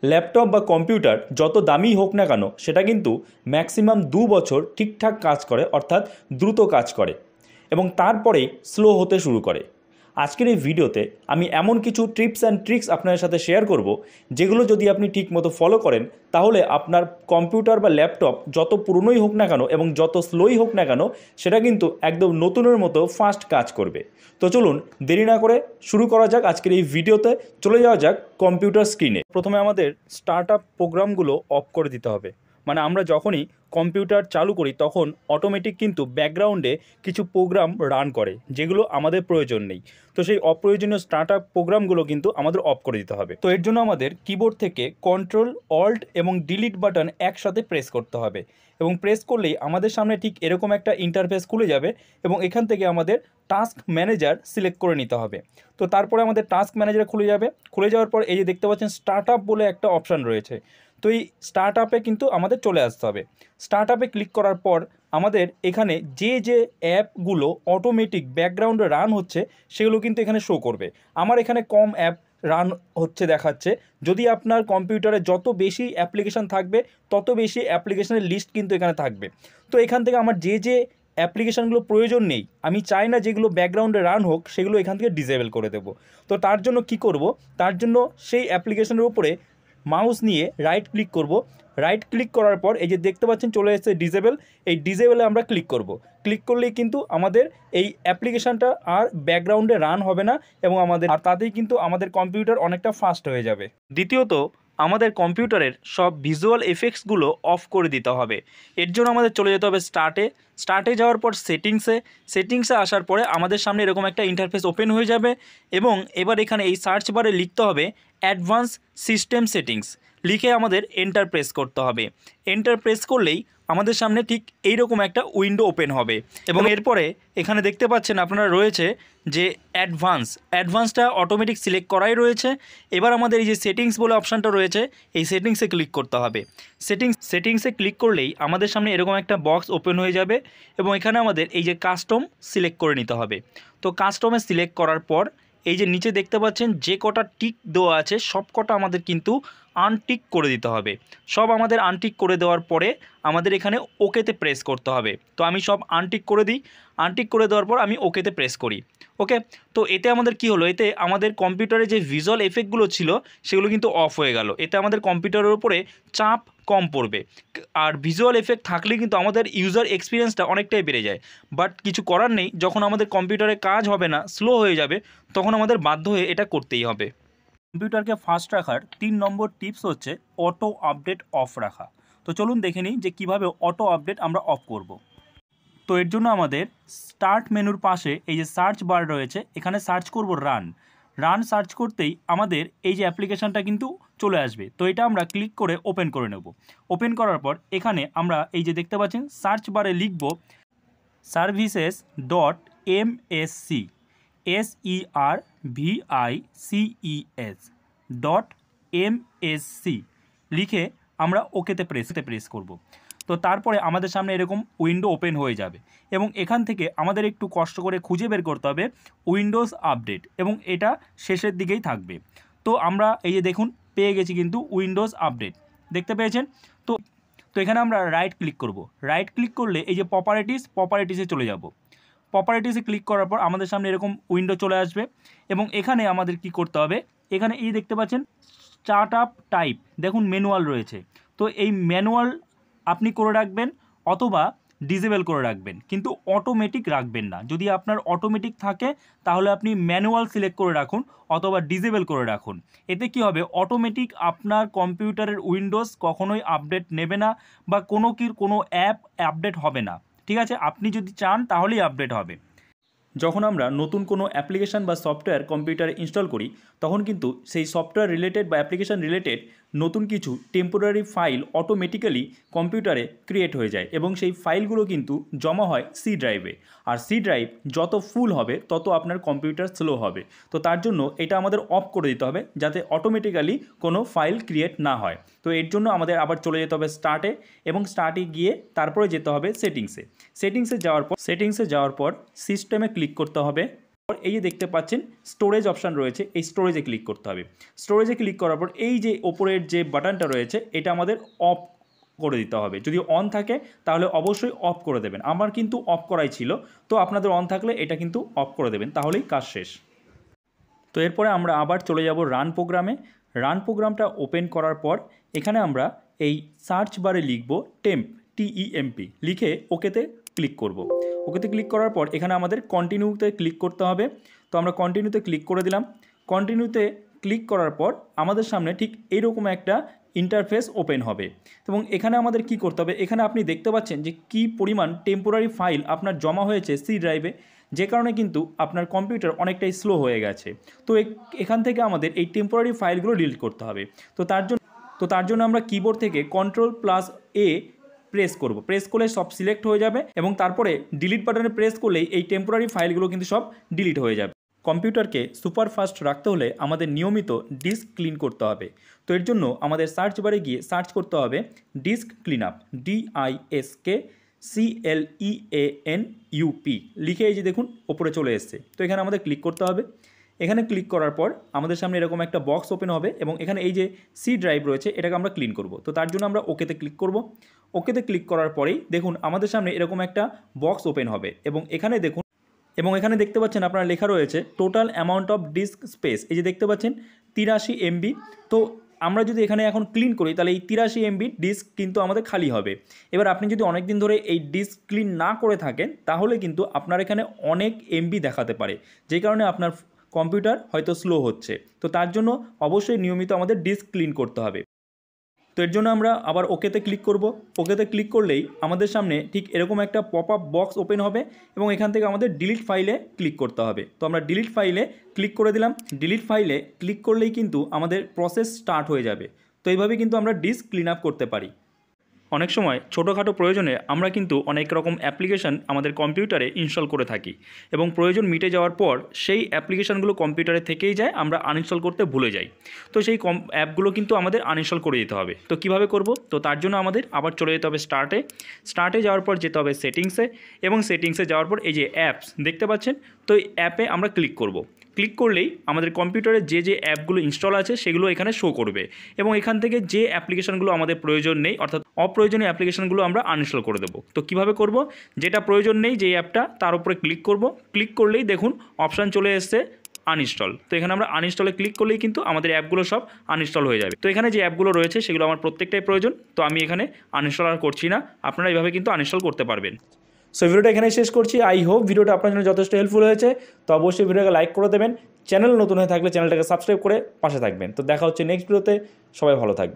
Laptop বা computer যত দামি হোক না কেন সেটা কিন্তু ম্যাক্সিমাম 2 বছর ঠিকঠাক কাজ করে, অর্থাৎ দ্রুত কাজ করে এবং তারপরেই স্লো হতে শুরু করে। আজকের এই ভিডিওতে আমি এমন কিছু টিপস অ্যান্ড ট্রিক্স আপনাদের সাথে শেয়ার করব যেগুলো যদি আপনি ঠিকমতো ফলো করেন তাহলে আপনার কম্পিউটার বা ল্যাপটপ যত পুরনোই হোক না কেন এবং যত স্লোই হোক না কেন সেটা কিন্তু একদম নতুনের মতো ফাস্ট কাজ করবে। তো চলুন দেরি না করে শুরু করা যাক আজকের এই ভিডিওতে। চলে যাওয়া যাক কম্পিউটার স্ক্রিনে। প্রথমে আমাদের স্টার্ট আপ প্রোগ্রামগুলো অফ করে দিতে হবে। মানে আমরা যখনই কম্পিউটার চালু করি তখন অটোমেটিক কিন্তু ব্যাকগ্রাউন্ডে কিছু প্রোগ্রাম রান করে যেগুলো আমাদের প্রয়োজন নেই। তো সেই অপ্রয়োজনীয় স্টার্ট আপ প্রোগ্রামগুলো কিন্তু আমাদের অফ করে দিতে হবে। তো এর জন্য আমাদের কিবোর্ড থেকে কন্ট্রোল অল্ট এবং ডিলিট বাটন একসাথে প্রেস করতে হবে এবং প্রেস করলেই আমাদের সামনে ঠিক এরকম একটা ইন্টারফেস খুলে যাবে এবং এখান থেকে আমাদের টাস্ক ম্যানেজার সিলেক্ট করে নিতে হবে। তো তারপরে আমাদের টাস্ক ম্যানেজার খুলে যাওয়ার পর এই যে দেখতে পাচ্ছেন স্টার্ট আপ বলে একটা অপশান রয়েছে। তো এই স্টার্ট আপে কিন্তু আমাদের চলে আসতে হবে। স্টার্ট আপে ক্লিক করার পর আমাদের এখানে যে অ্যাপগুলো অটোমেটিক ব্যাকগ্রাউন্ডে রান হচ্ছে সেগুলো কিন্তু এখানে শো করবে। আমার এখানে কম অ্যাপ রান হচ্ছে দেখাচ্ছে। যদি আপনার কম্পিউটারে যত বেশি অ্যাপ্লিকেশান থাকবে তত বেশি অ্যাপ্লিকেশানের লিস্ট কিন্তু এখানে থাকবে। তো এখান থেকে আমার যে অ্যাপ্লিকেশানগুলো প্রয়োজন নেই, আমি চাই না যেগুলো ব্যাকগ্রাউন্ডে রান হোক, সেগুলো এখান থেকে ডিসেবল করে দেবো। তো তার জন্য কি করব, তার জন্য সেই অ্যাপ্লিকেশানের উপরে মাউস নিয়ে রাইট ক্লিক করব। রাইট ক্লিক করার পর এই যে দেখতে পাচ্ছেন চলে এসেছে ডিসেবল। এই ডিসেবলে আমরা ক্লিক করব। ক্লিক করলেই কিন্তু আমাদের এই অ্যাপ্লিকেশানটা আর ব্যাকগ্রাউন্ডে রান হবে না এবং তাতেই কিন্তু আমাদের কম্পিউটার অনেকটা ফাস্ট হয়ে যাবে। দ্বিতীয়ত, আমাদের কম্পিউটারের সব ভিজুয়াল এফেক্টসগুলো অফ করে দিতে হবে। এর জন্য আমাদের চলে যেতে হবে স্টার্টে যাওয়ার পর সেটিংসে আসার পরে আমাদের সামনে এরকম একটা ইন্টারফেস ওপেন হয়ে যাবে এবং এবার এখানে এই সার্চ বারে লিখতে হবে অ্যাডভান্স সিস্টেম সেটিংস, লিখে আমাদের এন্টার প্রেস করতে হবে। এন্টার প্রেস করলেই আমাদের সামনে ঠিক এইরকম একটা উইন্ডো ওপেন হবে এবং এরপরে এখানে দেখতে পাচ্ছেন আপনারা রয়েছে যে অ্যাডভান্সটা অটোমেটিক সিলেক্ট করাই রয়েছে। এবার আমাদের এই যে সেটিংস বলে অপশানটা রয়েছে এই সেটিংসে ক্লিক করতে হবে। সেটিংসে ক্লিক করলেই আমাদের সামনে এরকম একটা বক্স ওপেন হয়ে যাবে এবং এখানে আমাদের এই যে কাস্টম সিলেক্ট করে নিতে হবে। তো কাস্টমে সিলেক্ট করার পর এই যে নিচে দেখতে পাচ্ছেন যে কটা টিক দেওয়া আছে সব কটা আমাদের কিন্তু আনটিক করে দিতে হবে। সব আমাদের আনটিক করে দেওয়ার পরে আমাদের এখানে ওকেতে প্রেস করতে হবে। তো আমি সব আনটিক করে দিই। আনটিক করে দেওয়ার পর আমি ওকেতে প্রেস করি। ওকে, তো এতে আমাদের কি হলো, এতে আমাদের কম্পিউটারে যে ভিজুয়াল এফেক্টগুলো ছিল সেগুলো কিন্তু অফ হয়ে গেল। এতে আমাদের কম্পিউটারের উপরে চাপ কম পড়বে। আর ভিজুয়াল এফেক্ট থাকলে কিন্তু আমাদের ইউজার এক্সপিরিয়েন্সটা অনেকটাই বেড়ে যায়। বাট কিছু করার নেই, যখন আমাদের কম্পিউটারে কাজ হবে না, স্লো হয়ে যাবে, তখন আমাদের বাধ্য হয়ে এটা করতেই হবে। কম্পিউটারকে ফাস্ট রাখার 3 নম্বর টিপস হচ্ছে অটো আপডেট অফ রাখা। তো চলুন দেখে নিই যে কীভাবে অটো আপডেট আমরা অফ করব। তো এর জন্য আমাদের স্টার্ট মেনুর পাশে এই যে সার্চ বার রয়েছে, এখানে সার্চ করব রান সার্চ করতেই আমাদের এই যে অ্যাপ্লিকেশানটা কিন্তু চলে আসবে। তো এটা আমরা ক্লিক করে ওপেন করে নেব। ওপেন করার পর এখানে আমরা এই যে দেখতে পাচ্ছেন সার্চ বারে লিখব services.msc services.msc লিখে আমরা ওকেতে প্রেস করব। তো তারপরে আমাদের সামনে এরকম উইন্ডো ওপেন হয়ে যাবে এবং এখান থেকে আমাদের একটু কষ্ট করে খুঁজে বের করতে হবে উইন্ডোজ আপডেট এবং এটা শেষের দিকেই থাকবে। তো আমরা এই যে দেখুন পেয়ে গেছি কিন্তু উইন্ডোজ আপডেট, দেখতে পেয়েছেন। তো এখানে আমরা রাইট ক্লিক করব। রাইট ক্লিক করলে এই যে প্রপার্টিসে চলে যাব। প্রপার্টিসে ক্লিক করার পর আমাদের সামনে এরকম উইন্ডো চলে আসবে এবং এখানে আমাদের কি করতে হবে, এখানে এই দেখতে পাচ্ছেন স্টার্ট আপ টাইপ, দেখুন ম্যানুয়াল রয়েছে। তো এই ম্যানুয়াল আপনি করে রাখবেন অথবা ডিসেবল করে রাখবেন, কিন্তু অটোমেটিক রাখবেন না। যদি আপনার অটোমেটিক থাকে তাহলে আপনি ম্যানুয়াল সিলেক্ট করে রাখুন অথবা ডিসেবল করে রাখুন। এতে কি হবে, অটোমেটিক আপনার কম্পিউটারের উইন্ডোজ কখনোই আপডেট নেবে না বা কোনো অ্যাপ আপডেট হবে না। ঠিক আছে, আপনি যদি চান তাহলেই আপডেট হবে। যখন আমরা নতুন কোনো অ্যাপ্লিকেশান বা সফটওয়্যার কম্পিউটারে ইনস্টল করি তখন কিন্তু সেই সফটওয়্যার রিলেটেড বা অ্যাপ্লিকেশান রিলেটেড নতুন কিছু টেম্পোরারি ফাইল অটোমেটিক্যালি কম্পিউটারে ক্রিয়েট হয়ে যায় এবং সেই ফাইলগুলো কিন্তু জমা হয় সি ড্রাইভে। আর সি ড্রাইভ যত ফুল হবে তত আপনার কম্পিউটার স্লো হবে। তো তার জন্য এটা আমাদের অফ করে দিতে হবে যাতে অটোমেটিক্যালি কোনো ফাইল ক্রিয়েট না হয়। তো এর জন্য আমাদের আবার চলে যেতে হবে স্টার্টে এবং স্টার্টে গিয়ে তারপরে যেতে হবে সেটিংসে যাওয়ার পর সিস্টেমে ক্লিক করতে হবে। এই যে দেখতে পাচ্ছেন স্টোরেজ অপশান রয়েছে, এই স্টোরেজে ক্লিক করতে হবে। স্টোরেজে ক্লিক করার পর এই যে ওপরের যে বাটনটা রয়েছে এটা আমাদের অফ করে দিতে হবে। যদি অন থাকে তাহলে অবশ্যই অফ করে দেবেন। আমার কিন্তু অফ করাই ছিল, তো আপনাদের অন থাকলে এটা কিন্তু অফ করে দেবেন, তাহলেই কাজ শেষ। তো এরপরে আমরা আবার চলে যাব রান প্রোগ্রামে। রান প্রোগ্রামটা ওপেন করার পর এখানে আমরা এই সার্চ বারে লিখব টেম্প, TEMP লিখে ওকেতে ক্লিক করব। ওকেতে ক্লিক করার পর এখানে আমাদের কন্টিনিউতে ক্লিক করতে হবে। তো আমরা কন্টিনিউতে ক্লিক করে দিলাম। কন্টিনিউতে ক্লিক করার পর আমাদের সামনে ঠিক এইরকম একটা ইন্টারফেস ওপেন হবে এবং এখানে আমাদের কি করতে হবে, এখানে আপনি দেখতে পাচ্ছেন যে কি পরিমাণ টেম্পোরারি ফাইল আপনার জমা হয়েছে সি ড্রাইভে, যে কারণে কিন্তু আপনার কম্পিউটার অনেকটাই স্লো হয়ে গেছে। তো এখান থেকে আমাদের এই টেম্পোরারি ফাইলগুলো ডিলিট করতে হবে। তো তার জন্য আমরা কিবোর্ড থেকে Ctrl+A প্রেস করব। প্রেস করলে সব সিলেক্ট হয়ে যাবে এবং তারপরে ডিলিট বাটনে প্রেস করলেই এই টেম্পোরারি ফাইলগুলো কিন্তু সব ডিলিট হয়ে যাবে। কম্পিউটারকে সুপার ফাস্ট রাখতে হলে আমাদের নিয়মিত ডিস্ক ক্লিন করতে হবে। তো এর জন্য আমাদের সার্চ বারে গিয়ে সার্চ করতে হবে ডিস্ক ক্লিনআপ, DISK CLEANUP লিখে এই যে দেখুন ওপরে চলে এসছে। তো এখানে আমাদের ক্লিক করতে হবে। এখানে ক্লিক করার পর আমাদের সামনে এরকম একটা বক্স ওপেন হবে এবং এখানে এই যে সি ড্রাইভ রয়েছে এটাকে আমরা ক্লিন করব। তো তার জন্য আমরা ওকেতে ক্লিক করব। ওকেতে ক্লিক করার পরেই দেখুন আমাদের সামনে এরকম একটা বক্স ওপেন হবে এবং এখানে দেখতে পাচ্ছেন আপনারা লেখা রয়েছে total amount of disk space, এই যে দেখতে পাচ্ছেন 83 MB। তো আমরা যদি এখানে এখন ক্লিন করি তাহলে এই 83 MB ডিস্ক কিন্তু আমাদের খালি হবে। এবার আপনি যদি অনেক দিন ধরে এই ডিস্ক ক্লিন না করে থাকেন তাহলে কিন্তু আপনার এখানে অনেক MB দেখাতে পারে, যে কারণে আপনার কম্পিউটার হয়তো স্লো হচ্ছে। তো তার জন্য অবশ্যই নিয়মিত আমাদের ডিস্ক ক্লিন করতে হবে। তো এর জন্য আমরা আবার ওকেতে ক্লিক করব। ওকেতে ক্লিক করলেই আমাদের সামনে ঠিক এরকম একটা পপ আপ বক্স ওপেন হবে এবং এখান থেকে আমাদের ডিলিট ফাইলে ক্লিক করতে হবে। তো আমরা ডিলিট ফাইলে ক্লিক করে দিলাম। ডিলিট ফাইলে ক্লিক করলেই কিন্তু আমাদের প্রসেস স্টার্ট হয়ে যাবে। তো এইভাবে কিন্তু আমরা ডিস্ক ক্লিন আপ করতে পারি। অনেক সময় ছোটোখাটো প্রয়োজনে আমরা কিন্তু অনেক রকম অ্যাপ্লিকেশান আমাদের কম্পিউটারে ইনস্টল করে থাকি এবং প্রয়োজন মিটে যাওয়ার পর সেই অ্যাপ্লিকেশানগুলো কম্পিউটারে থেকেই যায়, আমরা আনইনস্টল করতে ভুলে যাই। তো সেই অ্যাপগুলো কিন্তু আমাদের আনইনস্টল করে দিতে হবে। তো কিভাবে করব? তো তার জন্য আমাদের আবার চলে যেতে হবে স্টার্টে যাওয়ার পর যেতে হবে সেটিংসে এবং সেটিংসে যাওয়ার পর এই যে অ্যাপস দেখতে পাচ্ছেন, তো এই অ্যাপে আমরা ক্লিক করব। ক্লিক করলেই আমাদের কম্পিউটারে যে অ্যাপগুলো ইনস্টল আছে সেগুলো এখানে শো করবে এবং এখান থেকে যে অ্যাপ্লিকেশানগুলো আমাদের প্রয়োজন নেই অর্থাৎ অপ্রয়োজনীয় অ্যাপ্লিকেশানগুলো আমরা আনইনস্টল করে দেবো। তো কীভাবে করব? যেটা প্রয়োজন নেই যে অ্যাপটা তার উপরে ক্লিক করব। ক্লিক করলেই দেখুন অপশান চলে এসছে আনইনস্টল। তো এখানে আমরা আনইনস্টলে ক্লিক করলেই কিন্তু আমাদের অ্যাপগুলো সব আনইনস্টল হয়ে যাবে। তো এখানে যে অ্যাপগুলো রয়েছে সেগুলো আমার প্রত্যেকটাই প্রয়োজন, তো আমি এখানে আনইনস্টল আর করছি না। আপনারা এইভাবে কিন্তু আনইনস্টল করতে পারবেন। সো ভিডিওটা এখানে শেষ করছি। আই হোপ ভিডিওটা আপনার জন্য যথেষ্ট হেল্পফুল হয়েছে। তো অবশ্যই ভিডিওটাকে লাইক করে দেবেন। চ্যানেল নতুন হয়ে থাকলে চ্যানেলটাকে সাবস্ক্রাইব করে পাশে থাকবেন। তো দেখা হচ্ছে নেক্সট ভিডিওতে। সবাই ভালো থাকবেন।